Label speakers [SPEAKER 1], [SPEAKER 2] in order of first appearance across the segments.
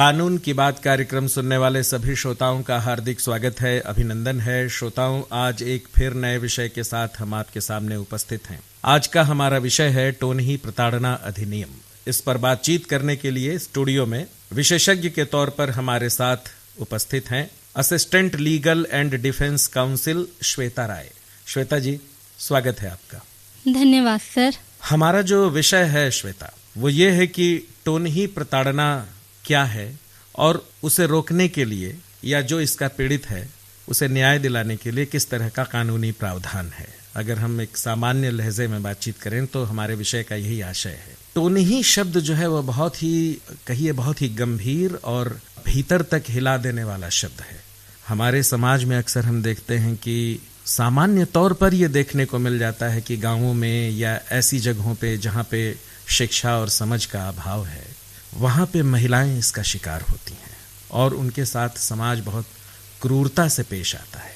[SPEAKER 1] कानून की बात कार्यक्रम सुनने वाले सभी श्रोताओं का हार्दिक स्वागत है, अभिनंदन है। श्रोताओं, आज एक फिर नए विषय के साथ हम आपके सामने उपस्थित हैं। आज का हमारा विषय है टोनही प्रताड़ना अधिनियम। इस पर बातचीत करने के लिए स्टूडियो में विशेषज्ञ के तौर पर हमारे साथ उपस्थित हैं assistant legal and defence counsel Shweta Rai. Shweta ji, स्वागत है आपका।
[SPEAKER 2] धन्यवाद सर।
[SPEAKER 1] हमारा जो विषय है श्वेता, वो ये है कि टोनही प्रताड़ना क्या है और उसे रोकने के लिए या जो इसका पीड़ित है उसे न्याय दिलाने के लिए किस तरह का कानूनी प्रावधान है। अगर हम एक सामान्य लहजे में बातचीत करें तो हमारे विषय का यही आशय है। टोनही शब्द जो है वह बहुत ही गंभीर और भीतर तक हिला देने वाला शब्द है। हमारे समाज में अक्सर हम देखते हैं कि सामान्य तौर पर यह देखने को मिल जाता है कि गांवों में या ऐसी जगहों पे जहां पे शिक्षा और समझ का अभाव है, वहां पे महिलाएं इसका शिकार होती हैं और उनके साथ समाज बहुत क्रूरता से पेश आता है।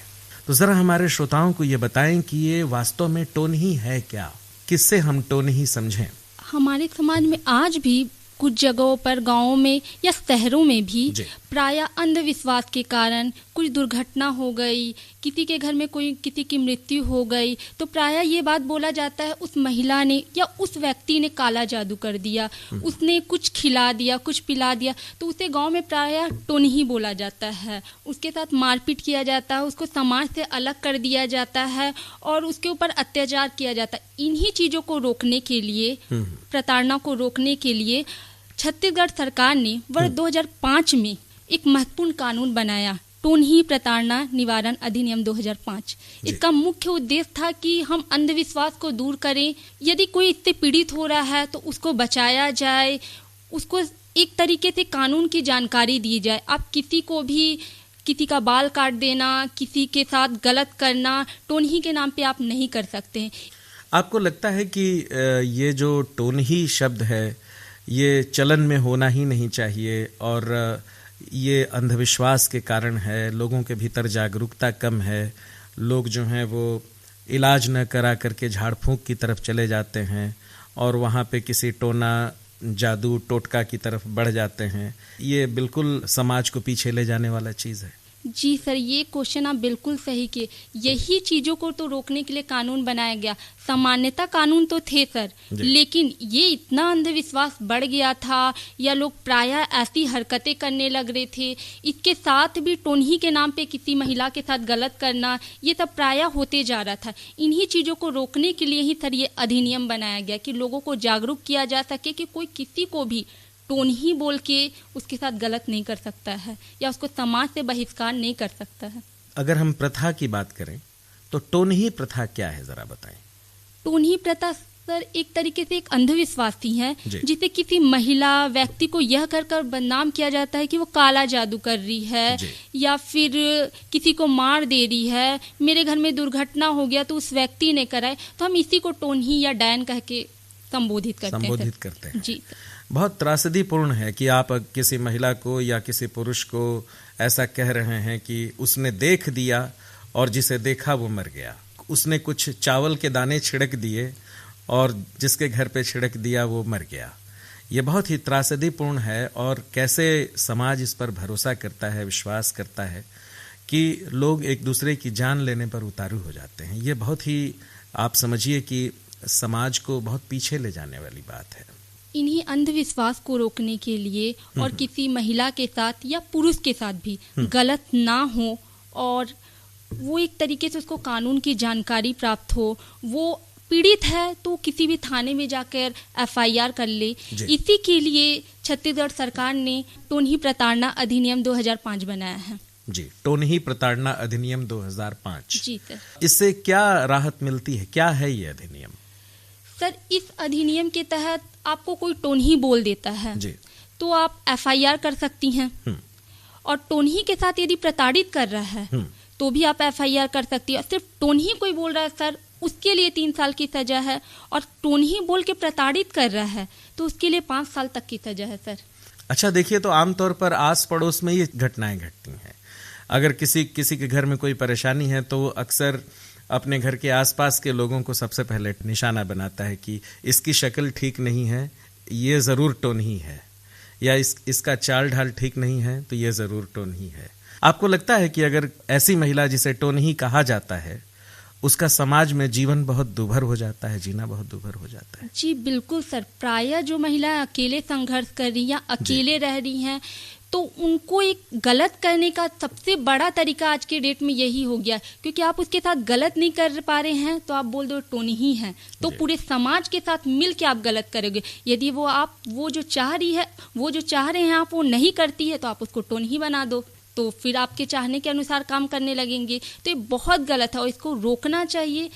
[SPEAKER 1] तो जरा हमारे श्रोताओं को ये बताएं कि ये वास्तव में टोनही है क्या, किससे हम टोनही समझें।
[SPEAKER 2] हमारे समाज में आज भी कुछ जगहों पर, गांवों में या शहरों में भी प्रायः अंधविश्वास के कारण कुछ दुर्घटना हो गई, किसी के घर में किसी की मृत्यु हो गई, तो प्रायः ये बात बोला जाता है उस महिला ने या उस व्यक्ति ने काला जादू कर दिया, उसने कुछ खिला दिया, कुछ पिला दिया, तो उसे गांव में प्रायः टोनही बोला जाता है। उसके साथ मारपीट किया जाता है, उसको समाज से अलग कर दिया जाता है और उसके ऊपर अत्याचार किया जाता है। इन्हीं चीज़ों को रोकने के लिए, प्रताड़ना को रोकने के लिए छत्तीसगढ़ सरकार ने वर्ष 2005 में एक महत्वपूर्ण कानून बनाया, टोनही प्रताड़ना निवारण अधिनियम 2005। इसका मुख्य उद्देश्य था कि हम अंधविश्वास को दूर करें, यदि कोई इससे पीड़ित हो रहा है तो उसको बचाया जाए, उसको एक तरीके से कानून की जानकारी दी जाए। आप किसी को भी किसी का बाल काट देना, किसी के साथ गलत करना, टोनही के नाम पे आप नहीं कर सकते हैं।
[SPEAKER 1] आपको लगता है कि ये जो टोनही शब्द है ये चलन में होना ही नहीं चाहिए और ये अंधविश्वास के कारण है, लोगों के भीतर जागरूकता कम है, लोग जो हैं वो इलाज न करा करके झाड़ फूंक की तरफ चले जाते हैं और वहाँ पे किसी टोना जादू टोटका की तरफ बढ़ जाते हैं। ये बिल्कुल समाज को पीछे ले जाने वाला चीज़ है।
[SPEAKER 2] जी सर, ये क्वेश्चन आप बिल्कुल सही किए। यही चीज़ों को तो रोकने के लिए कानून बनाया गया। सामान्यतः कानून तो थे सर, लेकिन ये इतना अंधविश्वास बढ़ गया था या लोग प्रायः ऐसी हरकतें करने लग रहे थे, इसके साथ भी टोनही के नाम पे किसी महिला के साथ गलत करना, ये सब प्रायः होते जा रहा था। इन्हीं चीज़ों को रोकने के लिए ही सर ये अधिनियम बनाया गया कि लोगों को जागरूक किया जा सके कि कोई किसी को भी टोनही बोल के उसके साथ गलत नहीं कर सकता है या उसको समाज से बहिष्कार नहीं कर सकता है।
[SPEAKER 1] अगर हम प्रथा की बात करें तो टोनही प्रथा क्या है, जरा बताएं।
[SPEAKER 2] टोनही प्रथा सर एक तरीके से एक अंधविश्वास ही है जिसे किसी महिला व्यक्ति को यह कर बदनाम किया जाता है कि वो काला जादू कर रही है या फिर किसी को मार दे रही है, मेरे घर में दुर्घटना हो गया तो उस व्यक्ति ने कराए, तो हम इसी को टोनही या डायन कह के संबोधित करते हैं। जी,
[SPEAKER 1] बहुत त्रासदीपूर्ण है कि आप किसी महिला को या किसी पुरुष को ऐसा कह रहे हैं कि उसने देख दिया और जिसे देखा वो मर गया, उसने कुछ चावल के दाने छिड़क दिए और जिसके घर पे छिड़क दिया वो मर गया। ये बहुत ही त्रासदीपूर्ण है और कैसे समाज इस पर भरोसा करता है, विश्वास करता है कि लोग एक दूसरे की जान लेने पर उतारू हो जाते हैं। ये बहुत ही, आप समझिए कि समाज को बहुत पीछे ले जाने वाली बात है।
[SPEAKER 2] इन्हीं अंधविश्वास को रोकने के लिए और किसी महिला के साथ या पुरुष के साथ भी गलत ना हो और वो एक तरीके से उसको कानून की जानकारी प्राप्त हो, वो पीड़ित है तो किसी भी थाने में जाकर FIR कर ले, इसी के लिए छत्तीसगढ़ सरकार ने टोनही प्रताड़ना अधिनियम 2005 बनाया है।
[SPEAKER 1] जी, टोनही प्रताड़ना अधिनियम 2005।
[SPEAKER 2] जी सर।
[SPEAKER 1] इससे क्या राहत मिलती है, क्या है ये अधिनियम?
[SPEAKER 2] सर, इस अधिनियम के तहत आपको कोई टोनही बोल देता है तो आप FIR कर सकती हैं और टोनही के साथ यदि प्रताड़ित कर रहा है तो भी आप FIR कर सकती है। सिर्फ टोनही कोई बोल रहा है सर, उसके लिए 3 साल की सजा है और टोनही बोल के प्रताड़ित कर रहा है तो उसके लिए 5 साल तक की सजा है सर।
[SPEAKER 1] अच्छा, देखिए, तो आमतौर पर आस पड़ोस में ये घटनाएं घटती हैं। अगर किसी के घर में कोई परेशानी है तो वो अक्सर अपने घर के आसपास के लोगों को सबसे पहले निशाना बनाता है कि इसकी शक्ल ठीक नहीं है, ये ज़रूर टोनही है, या इसका चाल ढाल ठीक नहीं है तो ये जरूर टोनही है। आपको लगता है कि अगर ऐसी महिला जिसे टोनही कहा जाता है उसका समाज में जीवन बहुत दुभर हो जाता है, जीना बहुत दुभर हो जाता है?
[SPEAKER 2] जी बिल्कुल सर, प्रायः जो महिला अकेले संघर्ष कर रही हैं, अकेले रह रही हैं, तो उनको एक गलत करने का सबसे बड़ा तरीका आज के डेट में यही हो गया, क्योंकि आप उसके साथ गलत नहीं कर पा रहे हैं तो आप बोल दो टोनही है, तो पूरे समाज के साथ मिल के आप गलत करोगे। यदि वो जो चाह रहे हैं आप वो नहीं करती है तो आप उसको टोनही बना दो, तो फिर आपके चाहने के अनुसार काम करने लगेंगे। तो ये बहुत गलत है और इसको रोकना चाहिए।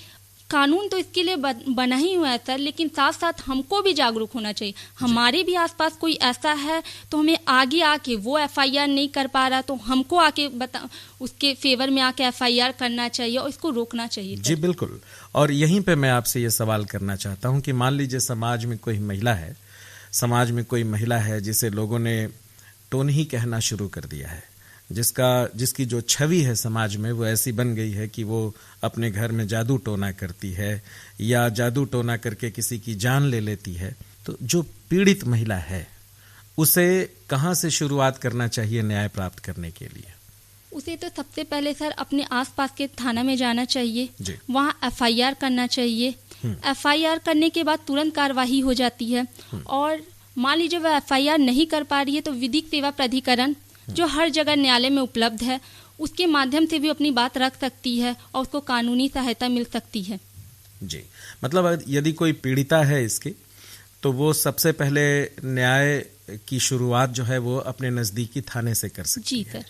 [SPEAKER 2] कानून तो इसके लिए बना ही हुआ है सर, लेकिन साथ साथ हमको भी जागरूक होना चाहिए। हमारे भी आसपास कोई ऐसा है तो हमें आगे आके, वो एफआईआर नहीं कर पा रहा तो हमको आके उसके फेवर में आके एफआईआर करना चाहिए और इसको रोकना चाहिए।
[SPEAKER 1] जी बिल्कुल। और यहीं पे मैं आपसे ये सवाल करना चाहता हूँ कि मान लीजिए समाज में कोई महिला है जिसे लोगों ने टोनही कहना शुरू कर दिया है, जिसकी जो छवि है समाज में वो ऐसी बन गई है कि वो अपने घर में जादू टोना करती है या जादू टोना करके किसी की जान ले लेती है, तो जो पीड़ित महिला है उसे कहाँ से शुरुआत करना चाहिए न्याय प्राप्त करने के लिए?
[SPEAKER 2] उसे तो सबसे पहले सर अपने आसपास के थाना में जाना चाहिए, वहाँ एफआईआर करना चाहिए। एफआईआर करने के बाद तुरंत कार्रवाई हो जाती है। और मान लीजिए वह एफआईआर नहीं कर पा रही है तो विधिक सेवा प्राधिकरण जो हर जगह न्यायालय में उपलब्ध है, उसके माध्यम से भी अपनी बात रख सकती है और उसको कानूनी सहायता मिल सकती है। जी,
[SPEAKER 1] मतलब यदि कोई पीड़िता है इसकी, तो वो सबसे पहले न्याय की शुरुआत जो है वो अपने नजदीकी थाने से कर सकती है।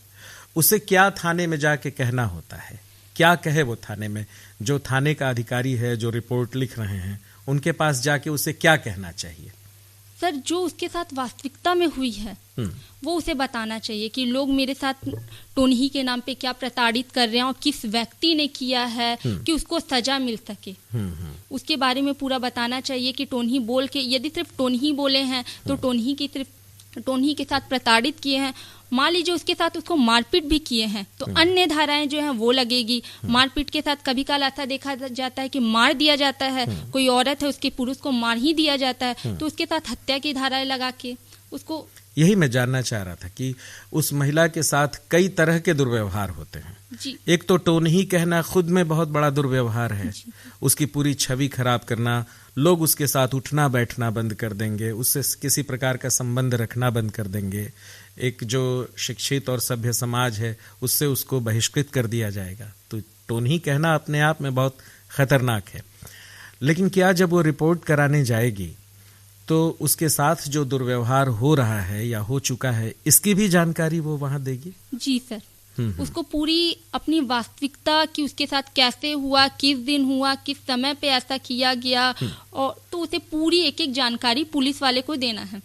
[SPEAKER 1] उसे क्या थाने में जाके कहना होता है, क्या कहे वो थाने में? जो थाने का अधिकारी है, जो रिपोर्ट लिख रहे हैं, उनके पास जाके उसे क्या कहना चाहिए?
[SPEAKER 2] सर जो उसके साथ वास्तविकता में हुई है वो उसे बताना चाहिए कि लोग मेरे साथ टोनही के नाम पे क्या प्रताड़ित कर रहे हैं और किस व्यक्ति ने किया है कि उसको सजा मिल सके। उसके बारे में पूरा बताना चाहिए कि टोनही बोल के, यदि सिर्फ टोनही बोले हैं तो टोनही के साथ प्रताड़ित किए हैं। मान लीजिए उसके साथ उसको मारपीट भी किए हैं तो अन्य धाराएं जो हैं वो लगेगी। मारपीट के साथ कभी काल ऐसा देखा जाता है कि मार दिया जाता है, कोई औरत है उसके पुरुष को मार ही दिया जाता है, तो उसके साथ हत्या की धाराएं लगा के उसको।
[SPEAKER 1] यही मैं जानना चाह रहा था कि उस महिला के साथ कई तरह के दुर्व्यवहार होते हैं। एक तो टोनही कहना खुद में बहुत बड़ा दुर्व्यवहार है, उसकी पूरी छवि खराब करना, लोग उसके साथ उठना बैठना बंद कर देंगे, उससे किसी प्रकार का संबंध रखना बंद कर देंगे। एक जो शिक्षित और सभ्य समाज है उससे उसको बहिष्कृत कर दिया जाएगा। तो टोनही कहना अपने आप में बहुत खतरनाक है। लेकिन क्या जब वो रिपोर्ट कराने जाएगी तो उसके साथ जो दुर्व्यवहार हो रहा है या हो चुका है इसकी भी जानकारी वो वहां देगी?
[SPEAKER 2] जी सर, उसको पूरी अपनी वास्तविकता कि उसके साथ कैसे हुआ, किस दिन हुआ, किस समय पे ऐसा किया गया, और तो उसे पूरी एक एक जानकारी पुलिस वाले को देना है।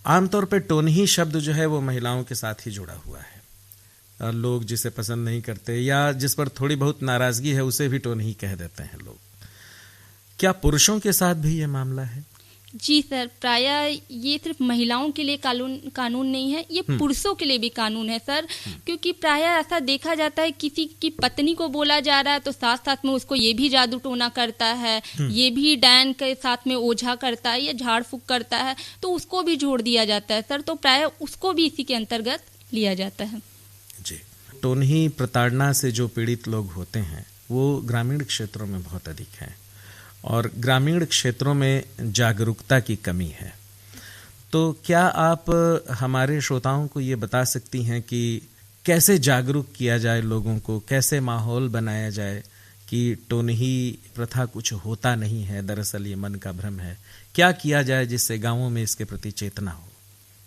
[SPEAKER 1] आमतौर पे टोनही शब्द जो है वो महिलाओं के साथ ही जुड़ा हुआ है। लोग जिसे पसंद नहीं करते या जिस पर थोड़ी बहुत नाराजगी है उसे भी टोनही कह देते हैं लोग। क्या पुरुषों के साथ भी ये मामला है?
[SPEAKER 2] जी सर, प्रायः ये सिर्फ महिलाओं के लिए कानून नहीं है, ये पुरुषों के लिए भी कानून है सर। क्योंकि प्रायः ऐसा देखा जाता है किसी की पत्नी को बोला जा रहा है तो साथ साथ में उसको ये भी जादू टोना करता है, ये भी डायन के साथ में ओझा करता है या झाड़ फूक करता है, तो उसको भी जोड़ दिया जाता है सर। तो प्रायः उसको भी इसी के अंतर्गत लिया जाता है।
[SPEAKER 1] जी, टोनही प्रताड़ना से जो पीड़ित लोग होते हैं वो ग्रामीण क्षेत्रों में बहुत अधिक है और ग्रामीण क्षेत्रों में जागरूकता की कमी है। तो क्या आप हमारे श्रोताओं को ये बता सकती हैं कि कैसे जागरूक किया जाए लोगों को, कैसे माहौल बनाया जाए कि टोनही प्रथा कुछ होता नहीं है, दरअसल ये मन का भ्रम है? क्या किया जाए जिससे गांवों में इसके प्रति चेतना हो?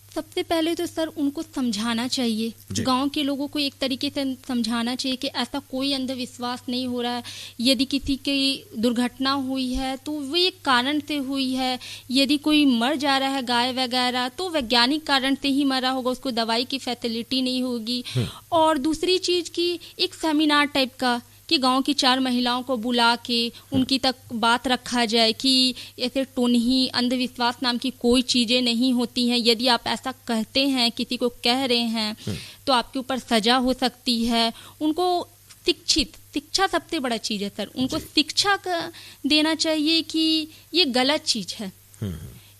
[SPEAKER 2] सबसे पहले तो सर उनको समझाना चाहिए, गांव के लोगों को एक तरीके से समझाना चाहिए कि ऐसा कोई अंधविश्वास नहीं हो रहा है। यदि किसी की दुर्घटना हुई है तो वो एक कारण से हुई है। यदि कोई मर जा रहा है गाय वगैरह तो वैज्ञानिक कारण से ही मरा होगा, उसको दवाई की फैसिलिटी नहीं होगी। और दूसरी चीज की एक सेमिनार टाइप का कि गांव की 4 महिलाओं को बुला के उनकी तक बात रखा जाए कि ऐसे टोनही अंधविश्वास नाम की कोई चीजें नहीं होती हैं। यदि आप ऐसा कहते हैं, किसी को कह रहे हैं, तो आपके ऊपर सजा हो सकती है। उनको शिक्षा सबसे बड़ा चीज है सर, उनको शिक्षा देना चाहिए कि ये गलत चीज है।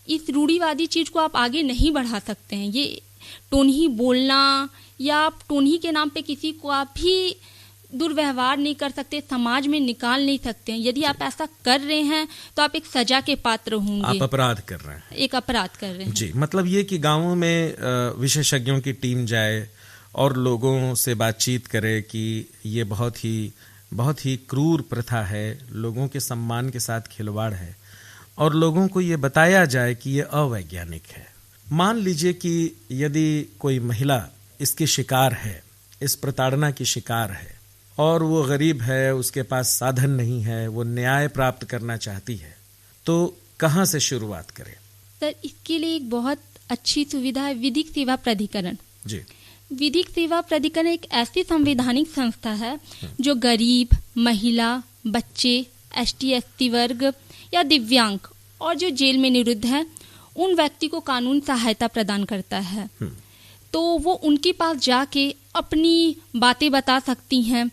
[SPEAKER 2] इस रूढ़िवादी चीज को आप आगे नहीं बढ़ा सकते हैं। ये टोनही बोलना या आप टोनही के नाम पे किसी को आप भी दुर्व्यवहार नहीं कर सकते, समाज में निकाल नहीं सकते हैं। यदि आप ऐसा कर रहे हैं तो आप एक सजा के पात्र होंगे।
[SPEAKER 1] आप अपराध कर रहे हैं,
[SPEAKER 2] एक अपराध कर रहे हैं
[SPEAKER 1] जी। मतलब ये कि गांवों में विशेषज्ञों की टीम जाए और लोगों से बातचीत करे कि ये बहुत ही क्रूर प्रथा है, लोगों के सम्मान के साथ खिलवाड़ है, और लोगों को ये बताया जाए कि ये अवैज्ञानिक है। मान लीजिए कि यदि कोई महिला इसकी शिकार है, इस प्रताड़ना की शिकार है, और वो गरीब है, उसके पास साधन नहीं है, वो न्याय प्राप्त करना चाहती है, तो कहाँ से शुरुआत करें?
[SPEAKER 2] सर, इसके लिए एक बहुत अच्छी सुविधा है विधिक सेवा प्राधिकरण।
[SPEAKER 1] जी।
[SPEAKER 2] विधिक सेवा प्राधिकरण एक ऐसी संवैधानिक संस्था है जो गरीब, महिला, बच्चे, ST/ST वर्ग या दिव्यांग और जो जेल में निरुद्ध है उन व्यक्ति को कानून सहायता प्रदान करता है। तो वो उनके पास जाके अपनी बातें बता सकती हैं,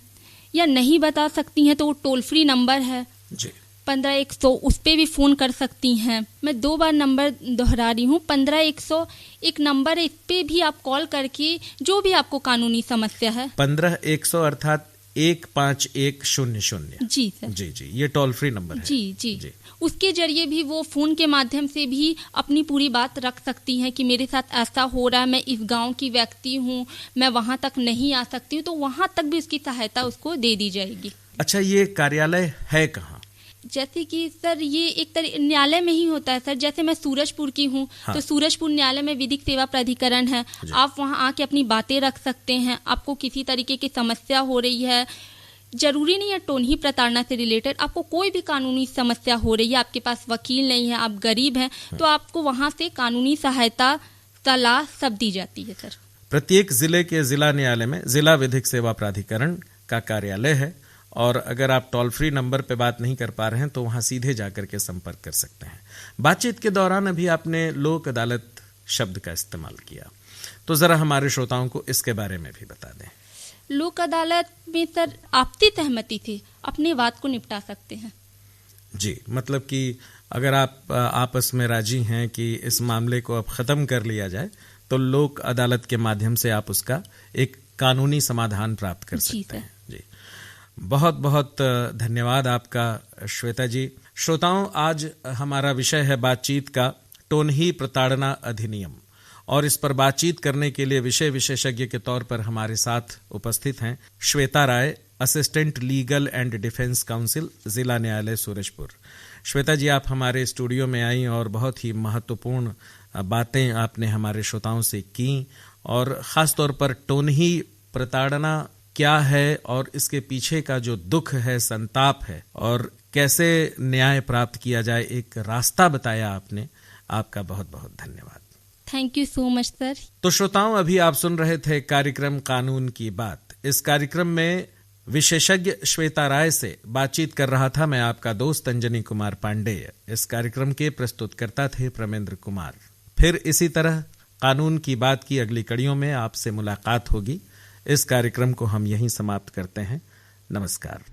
[SPEAKER 2] या नहीं बता सकती हैं तो वो टोल फ्री नंबर है
[SPEAKER 1] जी
[SPEAKER 2] 15-100, उस पे भी फोन कर सकती हैं। मैं 2 बार नंबर दोहरा रही हूँ, 15-100 एक नंबर है, इस पे भी आप कॉल करके जो भी आपको कानूनी समस्या है।
[SPEAKER 1] 15-100 अर्थात 15100।
[SPEAKER 2] जी सर।
[SPEAKER 1] जी, ये टोल फ्री नंबर है।
[SPEAKER 2] जी। उसके जरिए भी वो फोन के माध्यम से भी अपनी पूरी बात रख सकती हैं कि मेरे साथ ऐसा हो रहा है, मैं इस गांव की व्यक्ति हूँ, मैं वहां तक नहीं आ सकती हूँ, तो वहां तक भी उसकी सहायता उसको दे दी जाएगी।
[SPEAKER 1] अच्छा, ये कार्यालय है कहाँ?
[SPEAKER 2] जैसे कि सर ये एक न्यायालय में ही होता है सर। जैसे मैं सूरजपुर की हूँ, हाँ। तो सूरजपुर न्यायालय में विधिक सेवा प्राधिकरण है। आप वहाँ आके अपनी बातें रख सकते हैं। आपको किसी तरीके की समस्या हो रही है, जरूरी नहीं है टोनही प्रताड़ना से रिलेटेड, आपको कोई भी कानूनी समस्या हो रही है, आपके पास वकील नहीं है, आप गरीब हैं, तो आपको वहाँ से कानूनी सहायता, सलाह सब दी जाती है सर।
[SPEAKER 1] प्रत्येक जिले के जिला न्यायालय में जिला विधिक सेवा प्राधिकरण का कार्यालय है, और अगर आप टोल फ्री नंबर पे बात नहीं कर पा रहे हैं तो वहां सीधे जाकर के संपर्क कर सकते हैं। बातचीत के दौरान अभी आपने लोक अदालत शब्द का इस्तेमाल किया, तो जरा हमारे श्रोताओं को इसके बारे में भी बता दें।
[SPEAKER 2] लोक अदालत में सर आपसी सहमति से अपने बात को निपटा सकते हैं।
[SPEAKER 1] जी, मतलब कि अगर आप आपस में राजी हैं कि इस मामले को अब खत्म कर लिया जाए, तो लोक अदालत के माध्यम से आप उसका एक कानूनी समाधान प्राप्त कर सकते हैं। जी, बहुत बहुत धन्यवाद आपका श्वेता जी। श्रोताओं, आज हमारा विषय है बातचीत का टोनही प्रताड़ना अधिनियम, और इस पर बातचीत करने के लिए विषय विशेषज्ञ के तौर पर हमारे साथ उपस्थित हैं Shweta Rai, assistant legal and defence counsel, जिला न्यायालय सूरजपुर। श्वेता जी, आप हमारे स्टूडियो में आई और बहुत ही महत्वपूर्ण बातें आपने हमारे श्रोताओं से की, और खासतौर पर टोनही प्रताड़ना क्या है और इसके पीछे का जो दुख है, संताप है, और कैसे न्याय प्राप्त किया जाए, एक रास्ता बताया आपने। आपका बहुत बहुत धन्यवाद।
[SPEAKER 2] Thank you so much sir.
[SPEAKER 1] तो श्रोताओं, अभी आप सुन रहे थे कार्यक्रम कानून की बात। इस कार्यक्रम में विशेषज्ञ श्वेता राय से बातचीत कर रहा था मैं, आपका दोस्त अंजनी कुमार पांडेय। इस कार्यक्रम के प्रस्तुतकर्ता थे प्रमेंद्र कुमार। फिर इसी तरह कानून की बात की अगली कड़ियों में आपसे मुलाकात होगी। इस कार्यक्रम को हम यहीं समाप्त करते हैं। नमस्कार।